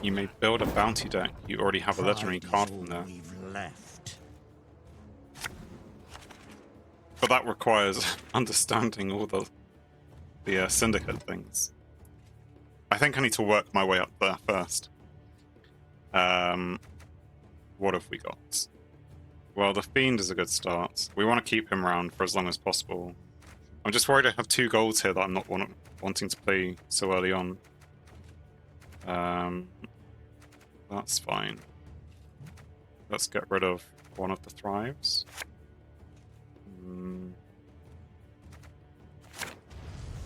You may build a bounty deck. You already have a legendary card from there. But that requires understanding all the syndicate things. I think I need to work my way up there first. What have we got? Well, the Fiend is a good start. We want to keep him around for as long as possible. I'm just worried I have 2 golds here that I'm not wanting to play so early on. That's fine. Let's get rid of one of the Thrives.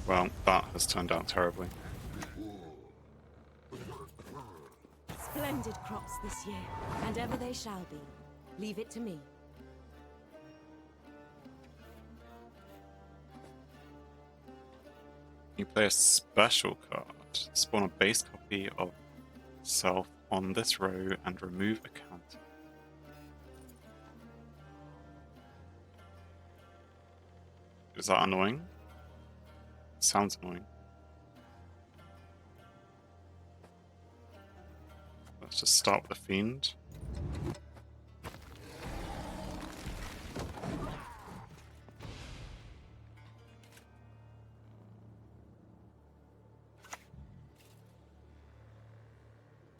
Well, that has turned out terribly. Splendid crops this year, and ever they shall be. Leave it to me. You play a special card. Spawn a base copy of self on this row and remove a counter. Is that annoying? Sounds annoying. Let's just start with the Fiend.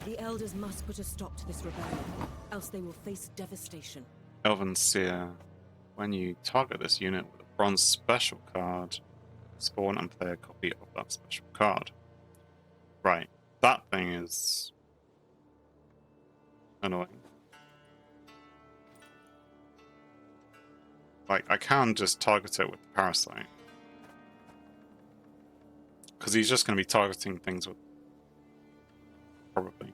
The Elders must put a stop to this rebellion, else they will face devastation. Elven Seer. When you target this unit with a bronze special card, spawn and play a copy of that special card. Right, that thing is annoying. Like, I can just target it with the Parasite. Because he's just going to be targeting things with... Probably.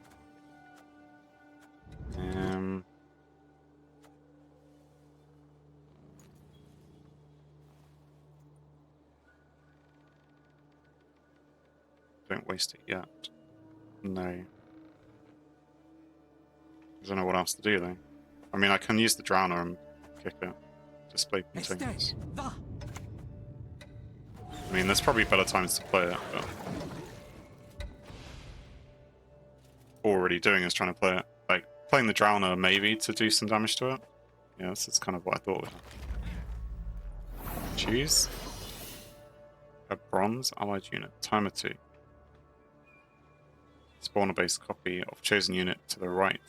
Don't waste it yet. No. I don't know what else to do though. I mean, I can use the Drowner and kick it. Display containers. I mean, there's probably better times to play it, but already doing is trying to play it. Like, playing the Drowner maybe to do some damage to it. Yeah, this is kind of what I thought would happen. Choose a bronze allied unit. Timer 2. Spawn a base copy of chosen unit to the right.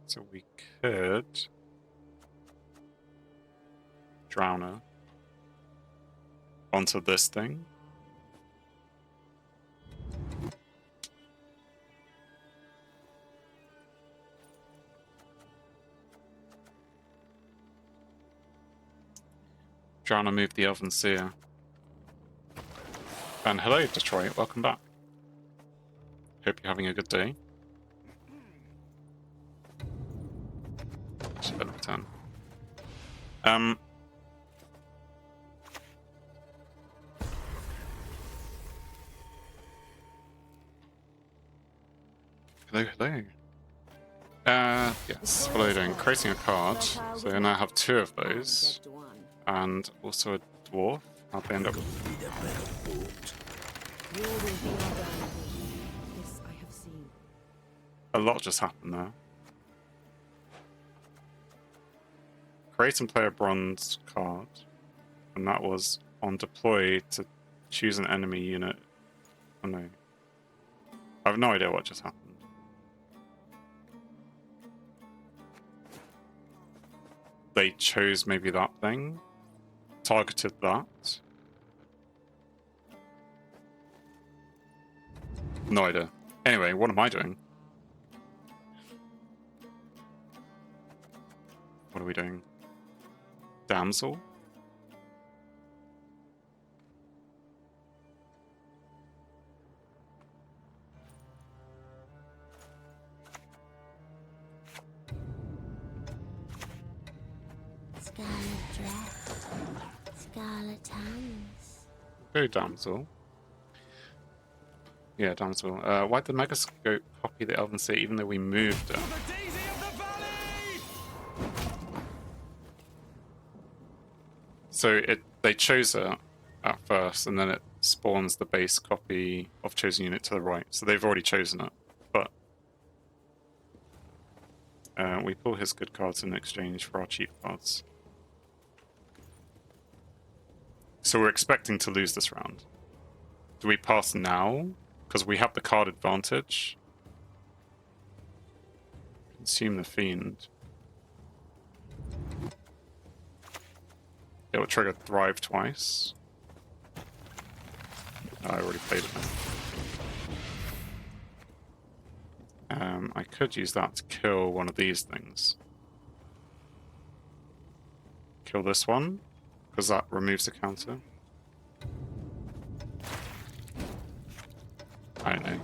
So we could Drowner onto this thing. Drowner moved the Elven Seer. And hello, Detroit, welcome back. Hope you're having a good day. Should better return. Hello, hello. Yes, what are you doing? Creating a card. So I now have 2 of those. And also a dwarf. I'll end up with... A lot just happened there. Create and play a bronze card. And that was on deploy to choose an enemy unit. Oh no. I have no idea what just happened. They chose maybe that thing. Targeted that. No idea. Anyway, what am I doing? What are we doing? Damsel? Scarlet dress, scarlet hands. Go Damsel. Yeah, Damsel. Why did Megascope copy the Elven Seer even though we moved it? So they chose it at first, and then it spawns the base copy of chosen unit to the right. So they've already chosen it, but we pull his good cards in exchange for our cheap cards. So we're expecting to lose this round. Do we pass now? Because we have the card advantage. Consume the Fiend. It will trigger Thrive twice. Oh, I already played it now. I could use that to kill one of these things. Kill this one, because that removes the counter. I don't know.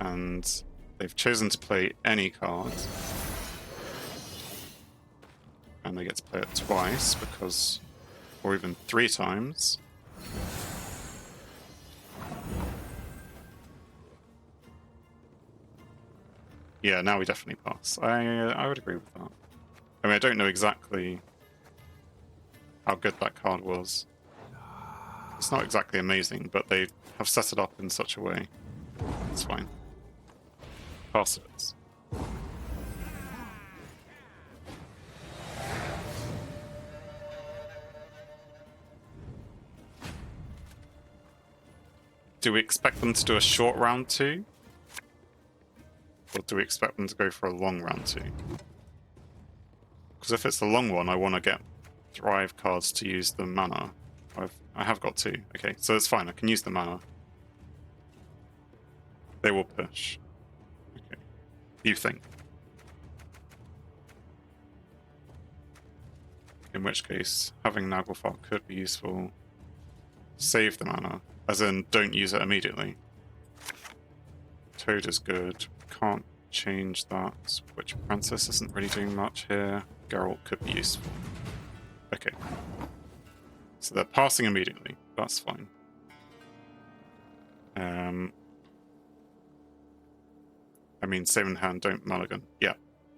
And they've chosen to play any card. And they get to play it twice, because... or even 3 times. Yeah, now we definitely pass. I would agree with that. I mean, I don't know exactly how good that card was. It's not exactly amazing, but they have set it up in such a way. It's fine. Pass it is. Do we expect them to do a short round 2? Or do we expect them to go for a long round 2? Because if it's a long one, I want to get Thrive cards to use the mana. I have got 2. Okay, so it's fine. I can use the mana. They will push. Okay. You think? In which case, having Naglfar could be useful. Save the mana. As in, don't use it immediately. Toad is good. Can't change that. Witch Princess isn't really doing much here. Geralt could be useful. Okay. So they're passing immediately. That's fine. I mean, save in hand, don't mulligan. Yeah.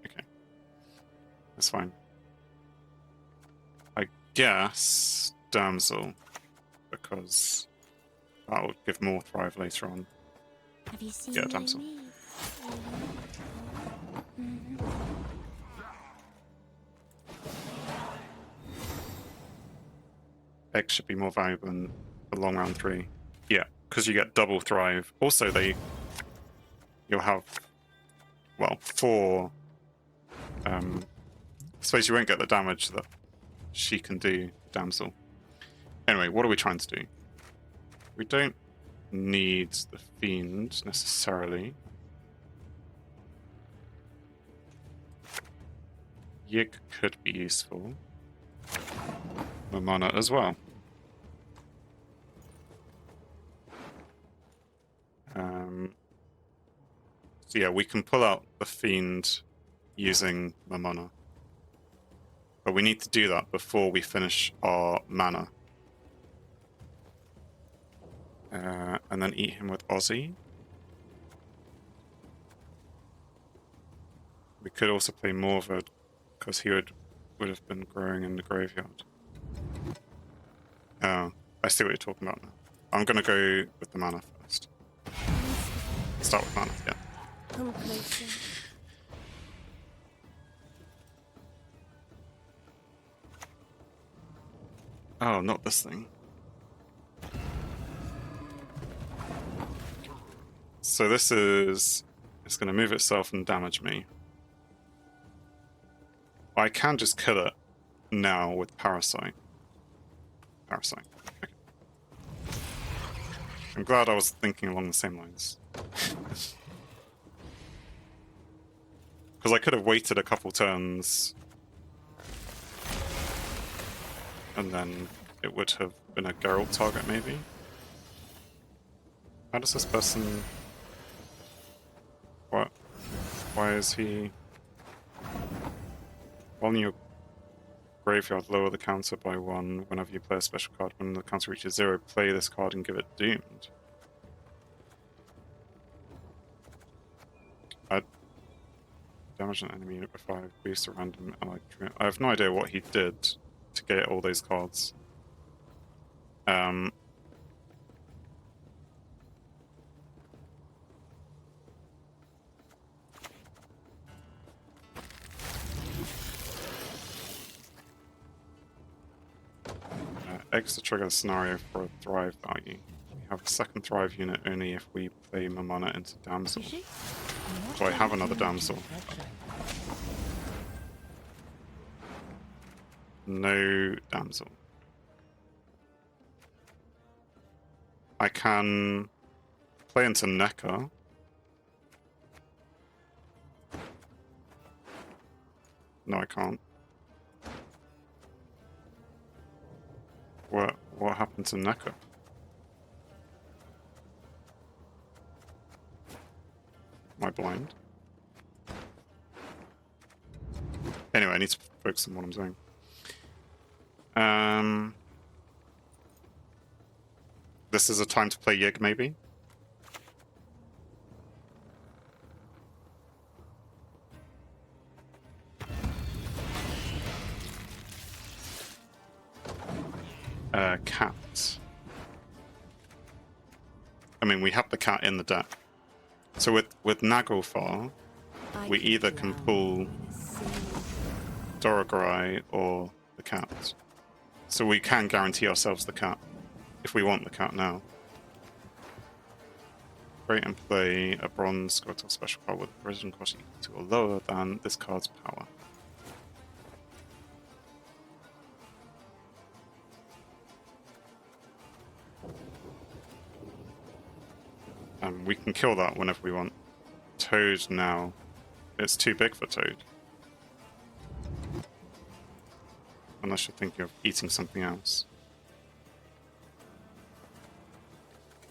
Okay. That's fine. I guess Damsel, because that will give more Thrive later on. Have you seen Yeah, Damsel. Egg should be more valuable than the long round 3. Yeah, because you get double Thrive. Also, you'll have, well, 4. I suppose you won't get the damage that she can do, Damsel. Anyway, what are we trying to do? We don't need the Fiend necessarily. Yig could be useful. The mana as well. So yeah, we can pull out the Fiend using the mana. But we need to do that before we finish our mana. And then eat him with Ozzy. We could also play Morvard, because he would have been growing in the graveyard. Oh, I see what you're talking about now. I'm going to go with the mana first. Start with mana, yeah. Come closer. Oh, not this thing. So this is... it's going to move itself and damage me. I can just kill it now with Parasite. Parasite. Okay. I'm glad I was thinking along the same lines. Because I could have waited a couple turns and then it would have been a Geralt target, maybe? How does this person... what? Why is he... while in your graveyard, lower the counter by 1 whenever you play a special card. When the counter reaches 0, play this card and give it doomed. Damage an enemy unit with 5. Boost a random allied unit. I have no idea what he did to get all those cards. X to trigger the scenario for a Thrive value. We have a second Thrive unit only if we play Mamana into Damsel. Do I have another Damsel? No Damsel. I can play into Necker. No, I can't. What happened to Necker? Am I blind? Anyway, I need to focus on what I'm doing. This is a time to play Yig, maybe? Cat. I mean, we have the cat in the deck. So with Naglfar, we either can pull Dorogorai or the cat. So we can guarantee ourselves the cat, if we want the cat now. Create and play a bronze Squirtle special card with precision cost equal to or lower than this card's power. We can kill that whenever we want. Toad now. It's too big for Toad. Unless you're thinking of eating something else.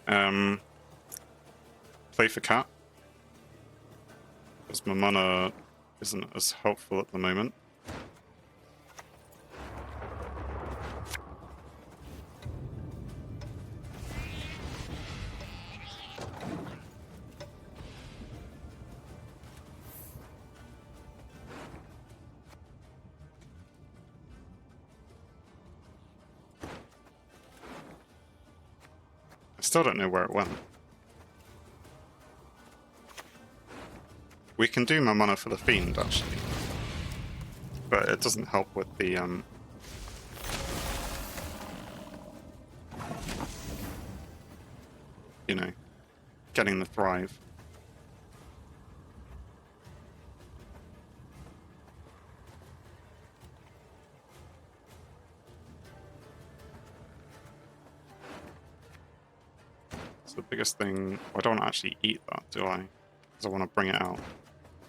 Play for cat. Because my mana isn't as helpful at the moment. Still don't know where it went. We can do my mana for the Fiend, actually. But it doesn't help with the, you know, getting the Thrive. The biggest thing, I don't want to actually eat that, do I? Because I want to bring it out.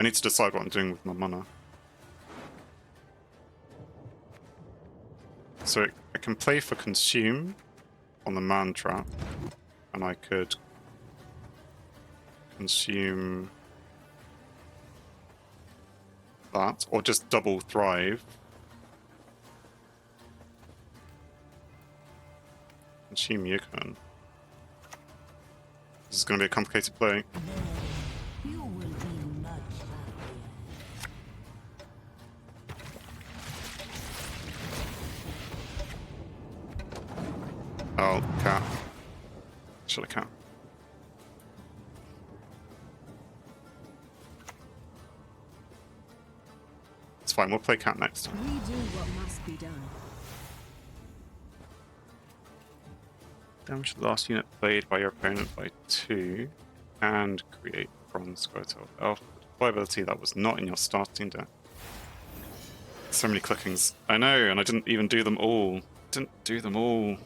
I need to decide what I'm doing with my mana. So I can play for Consume on the Man Trap, and I could consume that, or just double Thrive. Consume Yukon. This is going to be a complicated play. You will be much happier. Oh, cat. Should I cat? It's fine, we'll play cat next time. We do what must be done. Damage the last unit played by your opponent by 2 and create bronze Squirtle Elf. Viability that was not in your starting deck. So many clickings. I know, and I didn't even do them all. Didn't do them all.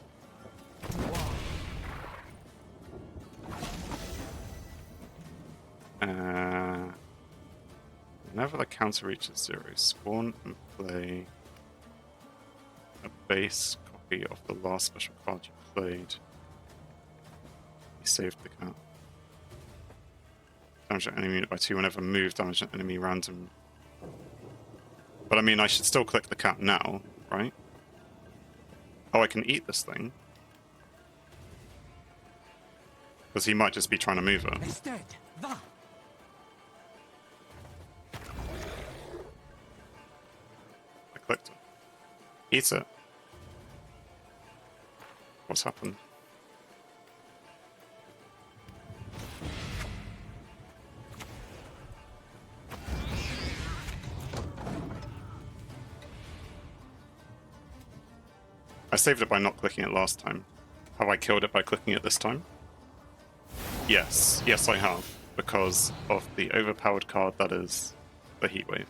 Whenever the counter reaches 0, spawn and play a base copy of the last special card you played. You saved the cat. Damage an enemy unit by 2 whenever move, damage an enemy random. But I mean, I should still click the cat now, right? Oh, I can eat this thing. Because he might just be trying to move it. Eat it. What's happened? I saved it by not clicking it last time. Have I killed it by clicking it this time? Yes. Yes, I have. Because of the overpowered card that is the Heatwave.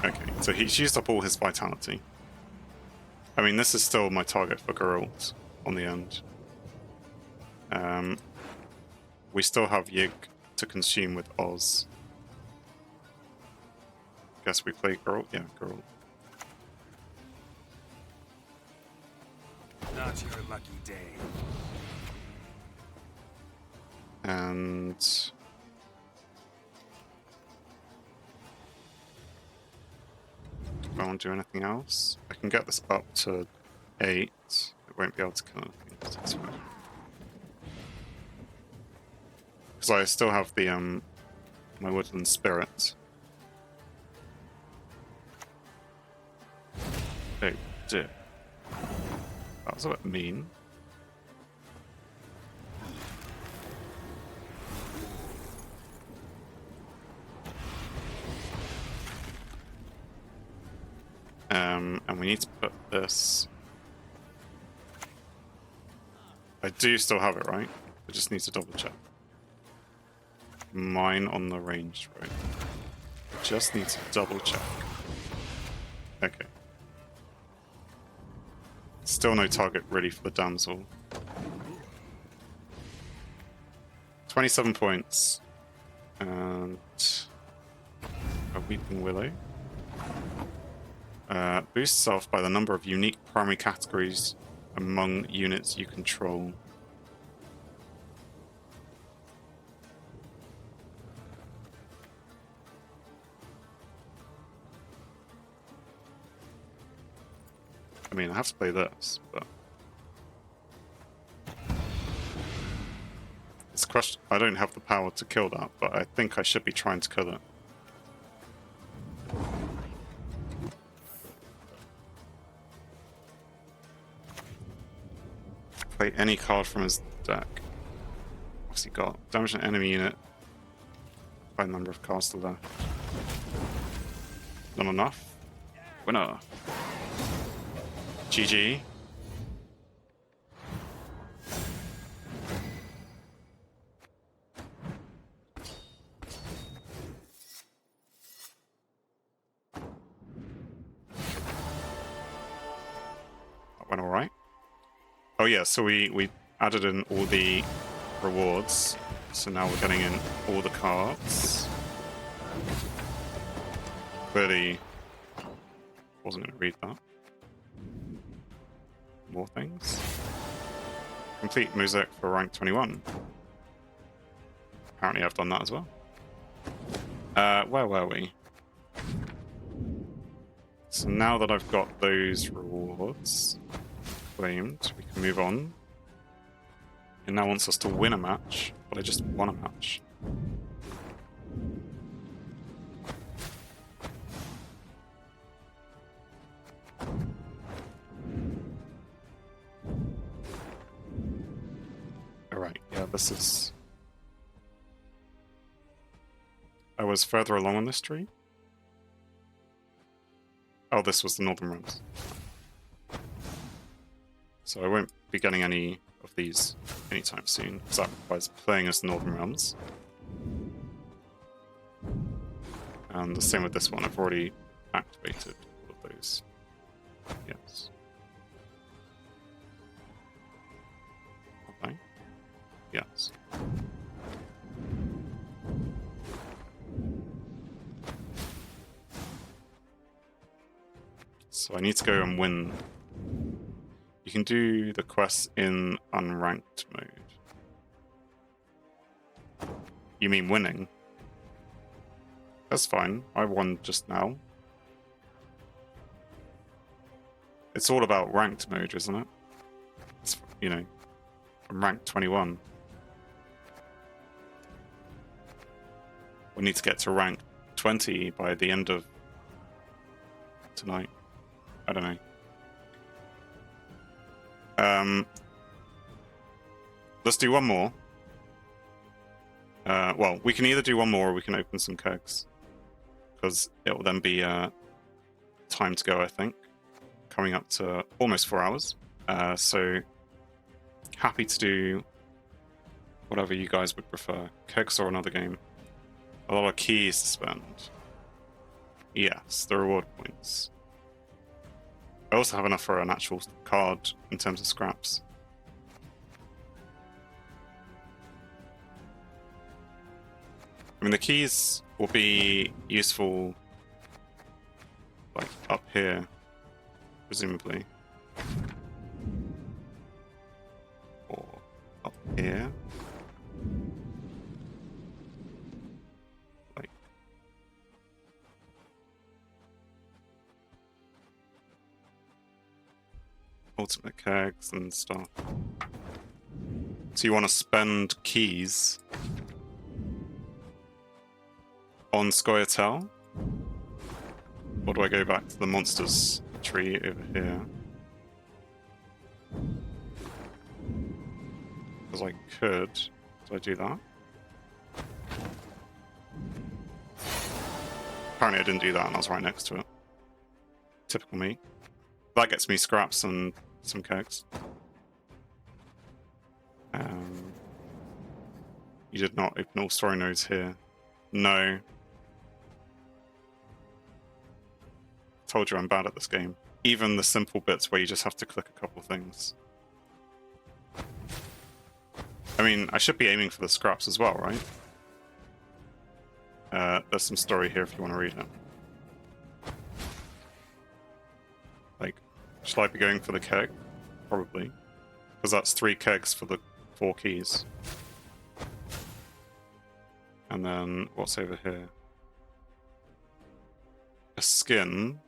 Okay, so he's used up all his vitality. I mean, this is still my target for Geralt on the end. We still have Yig to consume with Oz. Guess we play Geralt? Yeah, Geralt. Not your lucky day. And... if I want to do anything else, I can get this up to 8. It won't be able to kill anything. So that's fine. Because I still have the my woodland spirit. Oh dear. That was a bit mean. And we need to put this... I do still have it, right? I just need to double check. Mine on the ranged road. I just need to double check. Okay. Still no target really for the damsel. 27 points. And a Weeping Willow. Boosts self by the number of unique primary categories among units you control. I mean, I have to play this, but it's a question. I don't have the power to kill that, but I think I should be trying to kill it. Play any card from his deck. What's he got? Damage an enemy unit by the number of cards to left. Not enough? Winner. GG. That went alright. Oh yeah, so we added in all the rewards. So now we're getting in all the cards. Clearly wasn't going to read that. More things. Complete music for rank 21. Apparently I've done that as well. Where were we? So now that I've got those rewards claimed, we can move on. It now wants us to win a match, but I just won a match. Alright, yeah, this is... I was further along on this tree. Oh, this was the Northern Realms. So I won't be getting any of these anytime soon, because that requires playing as the Northern Realms. And the same with this one, I've already activated all of those. Yes. Okay. Yes. So I need to go and win. You can do the quests in unranked mode. You mean winning? That's fine. I won just now. It's all about ranked mode, isn't it? It's, you know, I'm ranked 21. We need to get to rank 20 by the end of tonight. I don't know. Let's do one more. Well, we can either do one more or we can open some kegs. Because it will then be time to go, I think. Coming up to almost 4 hours. So happy to do whatever you guys would prefer. Kegs or another game. A lot of keys to spend. Yes, the reward points. I also have enough for an actual card in terms of scraps. I mean, the keys will be useful, like, up here, presumably. Or up here. Like... ultimate kegs and stuff. So you want to spend keys on Scoia'tael? Or do I go back to the monsters tree over here? Because I could. Do I do that? Apparently I didn't do that and I was right next to it. Typical me. That gets me scraps and some kegs. You did not open all story nodes here. No. Told you I'm bad at this game. Even the simple bits where you just have to click a couple things. I mean, I should be aiming for the scraps as well, right? There's some story here if you want to read it. Like, should I be going for the keg? Probably. Because that's 3 kegs for the 4 keys. And then, what's over here? A skin,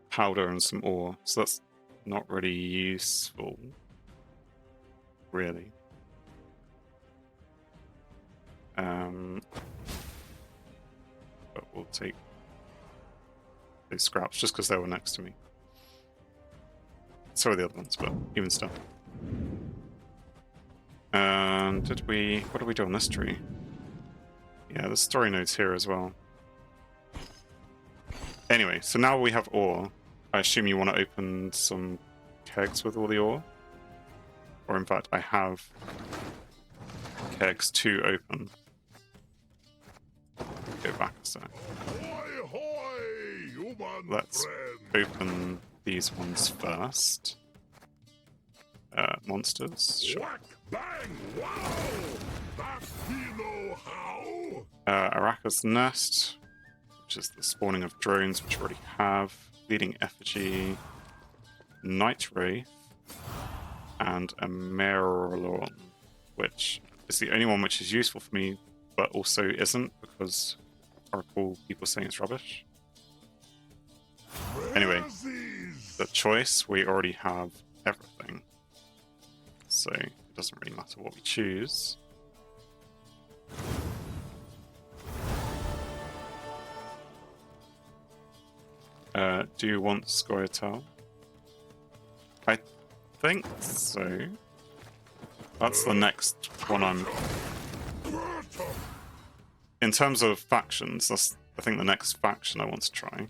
powder, and some ore. So that's not really useful. Really. But we'll take those scraps just because they were next to me. So are the other ones, but even still. And what did we do on this tree? Yeah, there's story nodes here as well. Anyway, so now we have ore. I assume you want to open some kegs with all the ore? Or in fact, I have kegs to open. Go back a sec. Let's open these ones first. Monsters. Sure. Araka's Nest, which is the spawning of drones, which we already have. Leading Effigy, Night Wraith, and a Merlon, which is the only one which is useful for me, but also isn't, because I recall people saying it's rubbish. Anyway, the choice, we already have everything. So it doesn't really matter what we choose. Do you want Scoia'tael? I think so. That's the next one I'm... In terms of factions, that's I think the next faction I want to try.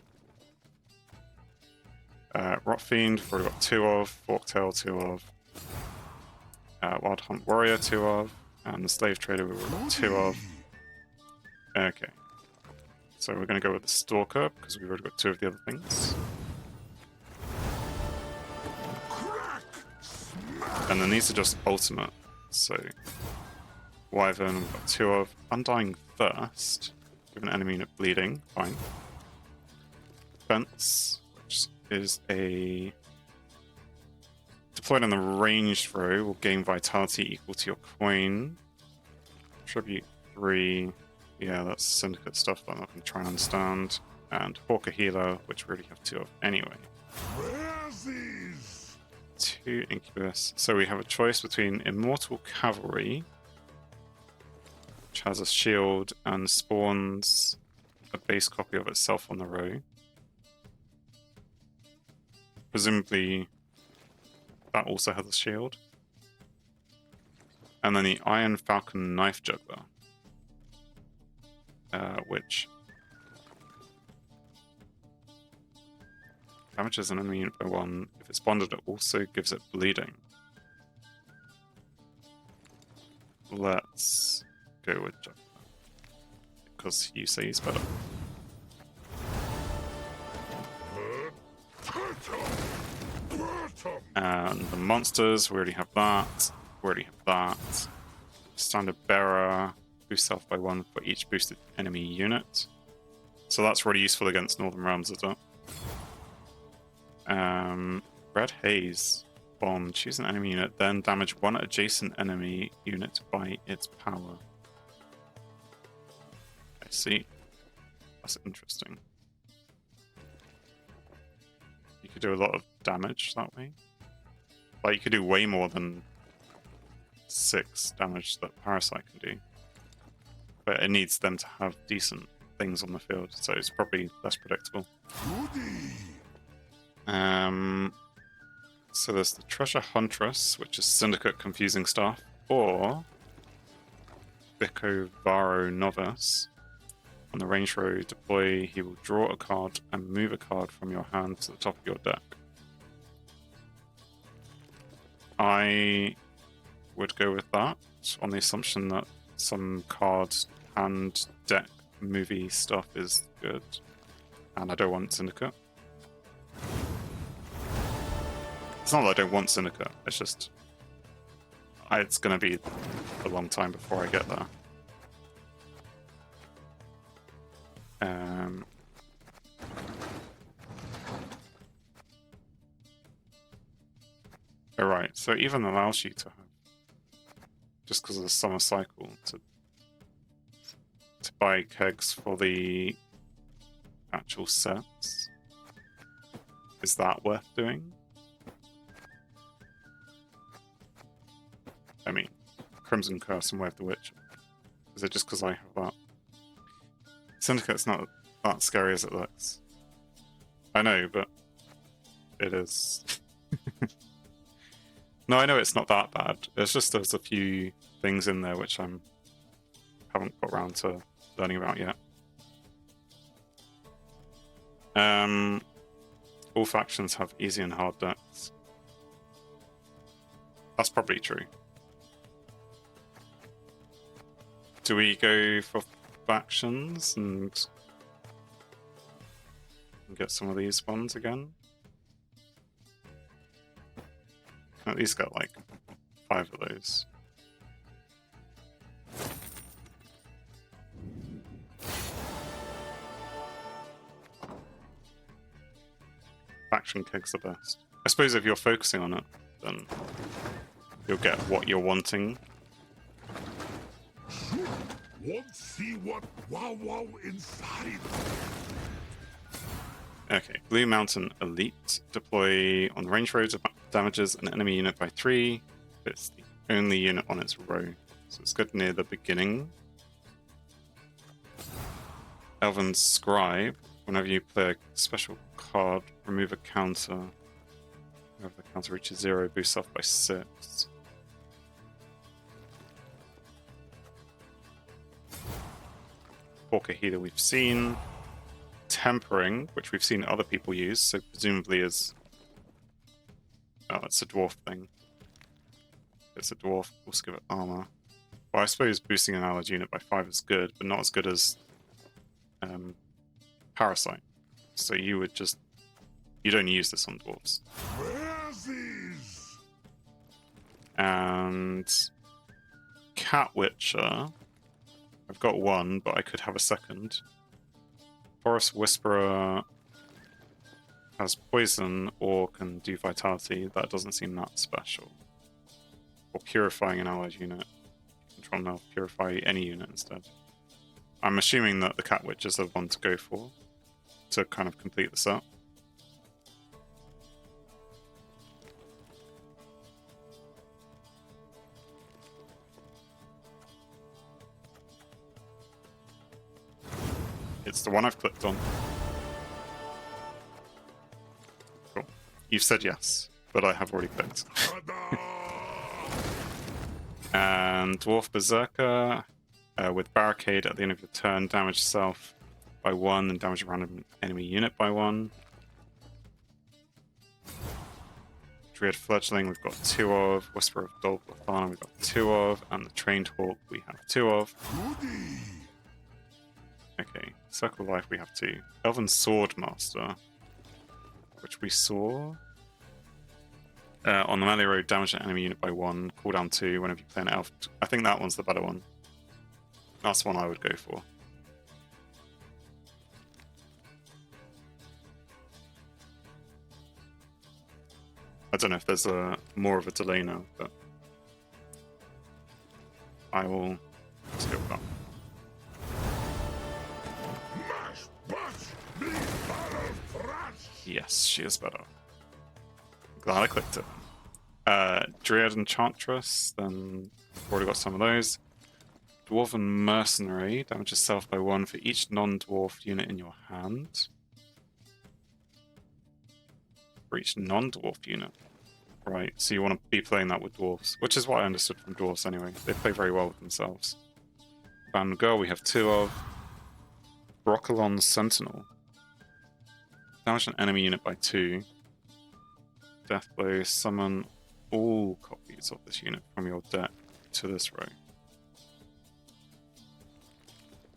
Rotfiend, we've already got 2 of. Forktail, 2 of. Wild Hunt Warrior, 2 of. And the Slave Trader, we've already got 2 of. Okay. So we're going to go with the Stalker, because we've already got 2 of the other things. And then these are just ultimate. So, Wyvern, we've got 2 of. Undying Thirst. Give an enemy unit bleeding. Fine. Defense, which is a... Deployed on the ranged row will gain vitality equal to your coin. Tribute 3. Yeah, that's syndicate stuff that I'm not going to try and understand. And Hawker Healer, which we already have 2 of anyway. 2 Incubus. So we have a choice between Immortal Cavalry, which has a shield and spawns a base copy of itself on the row. Presumably, that also has a shield. And then the Iron Falcon Knife Juggler, which damages an enemy unit by 1. If it's bonded, it also gives it bleeding. Let's go with Juggler, because you say he's better. And the monsters, we already have that. We already have that. Standard Bearer, boost health by 1 for each boosted enemy unit. So that's really useful against Northern Realms, isn't it? Red Haze. Bomb. Choose an enemy unit, then damage 1 adjacent enemy unit by its power. I see. That's interesting. You could do a lot of damage that way. Like, you could do way more than 6 damage that Parasite can do. But it needs them to have decent things on the field, so it's probably less predictable. So there's the Treasure Huntress, which is Syndicate Confusing Staff, or Biko Varo Novice. On the range row deploy, he will draw a card and move a card from your hand to the top of your deck. I would go with that on the assumption that some card and deck movie stuff is good, and I don't want Syndicate. It's not that I don't want Syndicate, it's just it's going to be a long time before I get there. Alright, so it even allows you to have, just because of the summer cycle, to buy kegs for the actual sets. Is that worth doing? I mean, Crimson Curse and Way of the Witch. Is it just because I have that? Syndicate's not that scary as it looks. I know, but it is. No, I know it's not that bad. It's just there's a few things in there which I haven't got around to learning about yet. All factions have easy and hard decks. That's probably true. Do we go for factions and get some of these ones again? At least get like 5 of those. Faction keg's the best. I suppose if you're focusing on it, then you'll get what you're wanting. Won't see what wow inside. Okay, Blue Mountain Elite. Deploy on the range row, damages an enemy unit by 3. It's the only unit on its row, so it's good near the beginning. Elven Scribe. Whenever you play a special card, remove a counter. Whenever the counter reaches 0, boost off by 6. Porker Healer we've seen. Tempering, which we've seen other people use, so presumably is... Oh, it's a dwarf thing. If it's a dwarf, we'll just give it armor. Well, I suppose boosting an allied unit by 5 is good, but not as good as Parasite. So you would just... You'd only use this on dwarves. And... Cat Witcher. I've got 1, but I could have a second. Forest Whisperer has poison or can do vitality. That doesn't seem that special. Or purifying an allied unit. Control now, purify any unit instead. I'm assuming that the Cat Witch is the one to go for to kind of complete the set. It's the one I've clicked on. Cool. You've said yes, but I have already clicked. And Dwarf Berserker with Barricade at the end of your turn, damage self by 1 and damage a random enemy unit by 1. Dread Fledgling we've got 2 of. Whisper of Dol Blathana we've got 2 of. And the Trained Hawk we have 2 of. Okay, Circle of Life we have 2. Elven Sword Master, which we saw on the melee road, damage an enemy unit by 1, cooldown 2 whenever you play an elf. I think that one's the better one. That's one I would go for. I don't know if there's more of a delay now, but I will just go with that. Yes, she is better. Glad I clicked it. Dryad Enchantress, then I've already got some of those. Dwarven Mercenary, damages self by 1 for each non-dwarf unit in your hand. For each non-dwarf unit. Right, so you want to be playing that with dwarves, which is what I understood from dwarves anyway. They play very well with themselves. Band Girl we have 2 of. Broccolon Sentinel. Damage an enemy unit by 2. Deathblow, summon all copies of this unit from your deck to this row.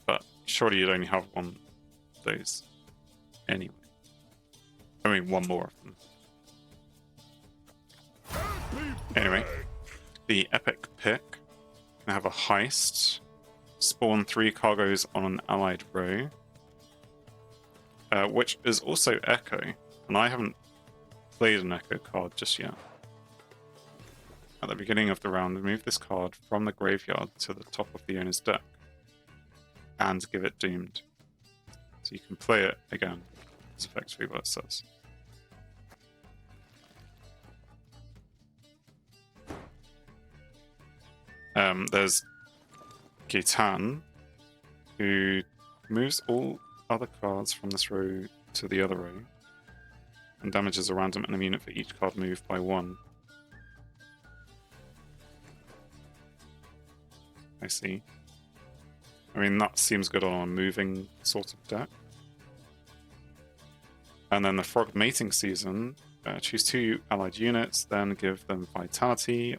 But surely you'd only have one of those anyway. I mean, one more of them. Anyway, the Epic Pick can have a heist, spawn 3 cargoes on an allied row, which is also Echo, and I haven't played an Echo card just yet. At the beginning of the round, move this card from the graveyard to the top of the owner's deck and give it Doomed. So you can play it again. That's effectively what it says. There's Gitan, who moves all other cards from this row to the other row and damages a random enemy unit for each card moved by 1. I see. I mean, that seems good on a moving sort of deck. And then the Frog Mating Season, choose 2 allied units, then give them Vitality,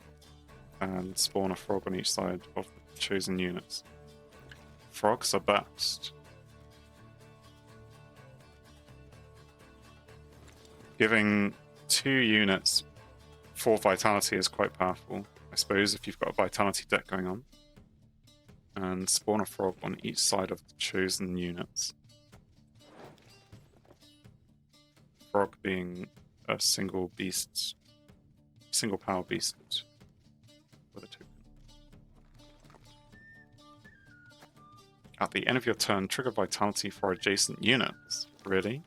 and spawn a frog on each side of the chosen units. Frogs are best. Giving 2 units 4 Vitality is quite powerful, I suppose, if you've got a Vitality deck going on. And spawn a frog on each side of the chosen units. Frog being a single beast, single power beast with a token. At the end of your turn, trigger Vitality for adjacent units. Really?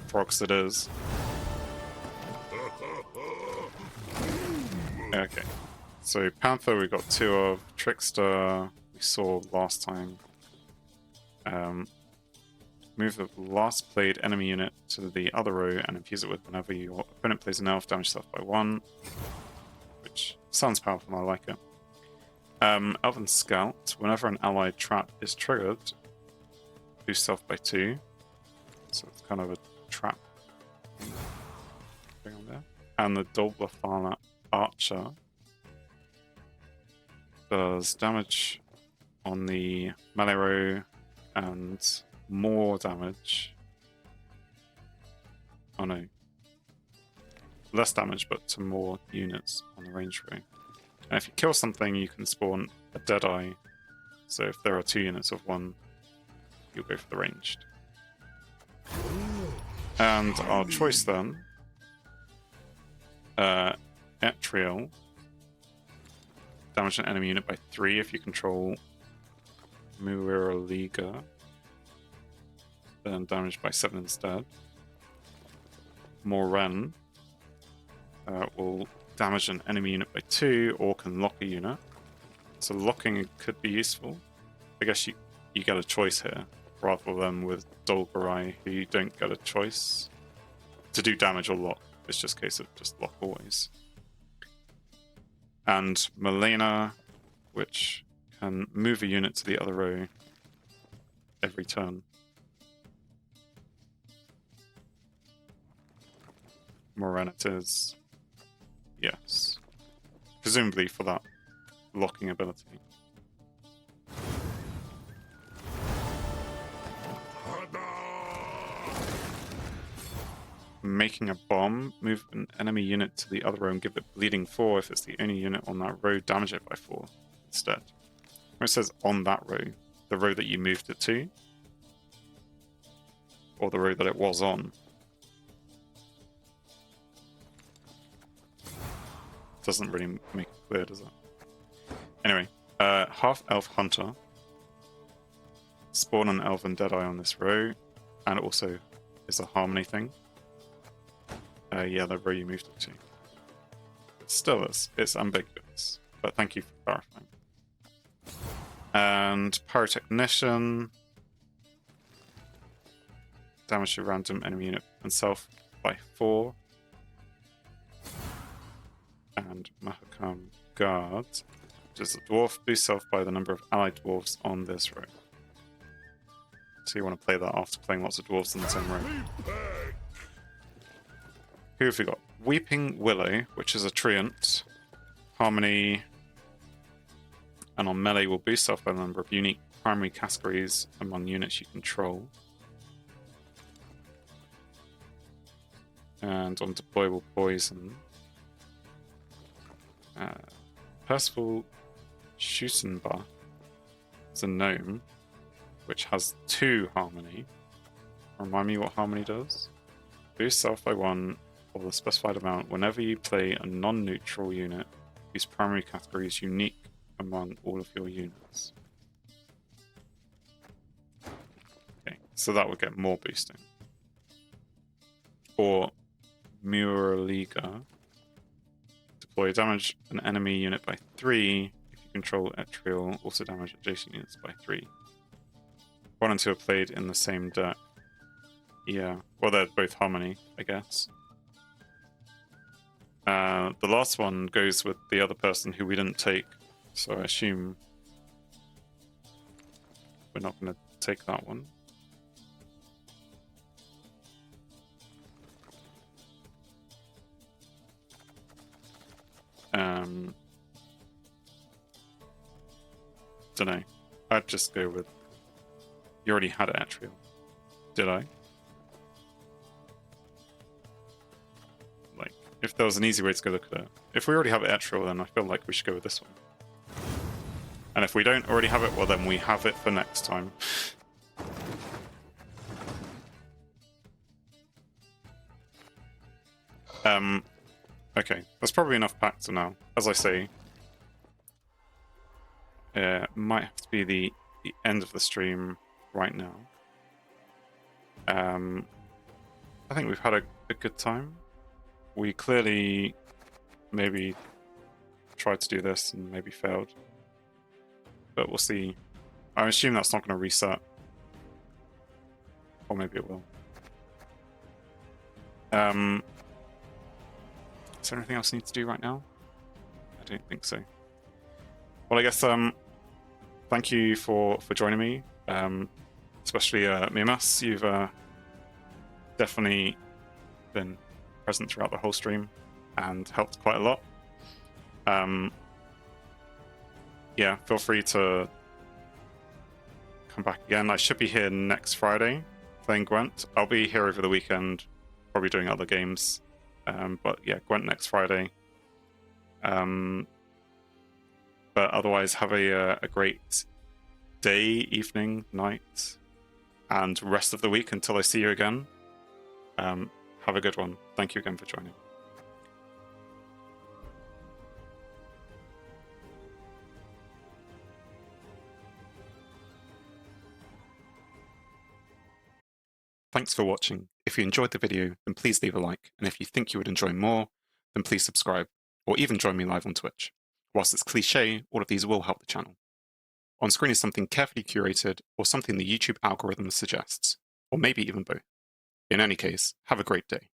Frogs it is. Okay. So Panther we got 2 of. Trickster we saw last time. Move the last played enemy unit to the other row and infuse it with whenever your opponent plays an elf, damage self by 1. Which sounds powerful, I like it. Elven Scout, whenever an allied trap is triggered, boost self by 2. So it's kind of a trap going on there. And the Dol Blathana Archer does damage on the melee row and more damage. Oh no. Less damage, but to more units on the range row. And if you kill something, you can spawn a Deadeye. So if there are 2 units of 1, you'll go for the ranged. And our choice then, Etriel, damage an enemy unit by 3 if you control Muira Liga, then damage by 7 instead. Moren will damage an enemy unit by 2 or can lock a unit. So locking could be useful. I guess you get a choice here, rather than with Dolgarai, who you don't get a choice to do damage or lock. It's just a case of just lock always. And Melena, which can move a unit to the other row every turn. Morenitas, yes. Presumably for that locking ability. Making a bomb, move an enemy unit to the other row and give it bleeding 4 if it's the only unit on that row, damage it by 4 instead. When it says on that row, the row that you moved it to, or the row that it was on. Doesn't really make it clear, does it? Anyway, half-elf hunter. Spawn an elven deadeye on this row, and it also is a harmony thing. Yeah, the row you moved it to. Still, it's ambiguous, but thank you for clarifying. And Pyrotechnician. Damage to random enemy unit and self by 4. And Mahakam Guard. Which is a dwarf, boost self by the number of allied dwarves on this row. So you want to play that after playing lots of dwarves in the same row. Who have we got? Weeping Willow, which is a treant. Harmony. And on melee will boost self by the number of unique primary categories among units you control. And on deployable poison. Percival Schusenbach is a gnome, which has 2 harmony. Remind me what harmony does? Boost self by 1 or the specified amount whenever you play a non-neutral unit whose primary category is unique among all of your units. Okay, so that would get more boosting. Or Muraliga. Deploy damage an enemy unit by 3 if you control Etrial, also damage adjacent units by 3. 1 and 2 are played in the same deck. Yeah, well, they're both harmony, I guess. The last one goes with the other person who we didn't take, so I assume we're not going to take that one. Don't know. I'd just go with. You already had Atrial, did I? Like, if there was an easy way to go look at it. If we already have Atrial, then I feel like we should go with this one. And if we don't already have it, well then we have it for next time. Okay, that's probably enough packs for now. As I say, might have to be the end of the stream right now. I think we've had a good time. We clearly maybe tried to do this and maybe failed. But we'll see. I assume that's not going to reset. Or maybe it will. Is there anything else I need to do right now? I don't think so. Well, I guess thank you for joining me. Especially Mimas, you've definitely been present throughout the whole stream and helped quite a lot. Yeah, feel free to come back again. I should be here next Friday playing Gwent. I'll be here over the weekend, probably doing other games. But yeah, Gwent next Friday. But otherwise, have a great day, evening, night, and rest of the week until I see you again. Have a good one. Thank you again for joining. Thanks for watching. If you enjoyed the video, then please leave a like, and if you think you would enjoy more, then please subscribe. or even join me live on Twitch. Whilst it's cliche, all of these will help the channel. On screen is something carefully curated, or something the YouTube algorithm suggests, or maybe even both. In any case, have a great day.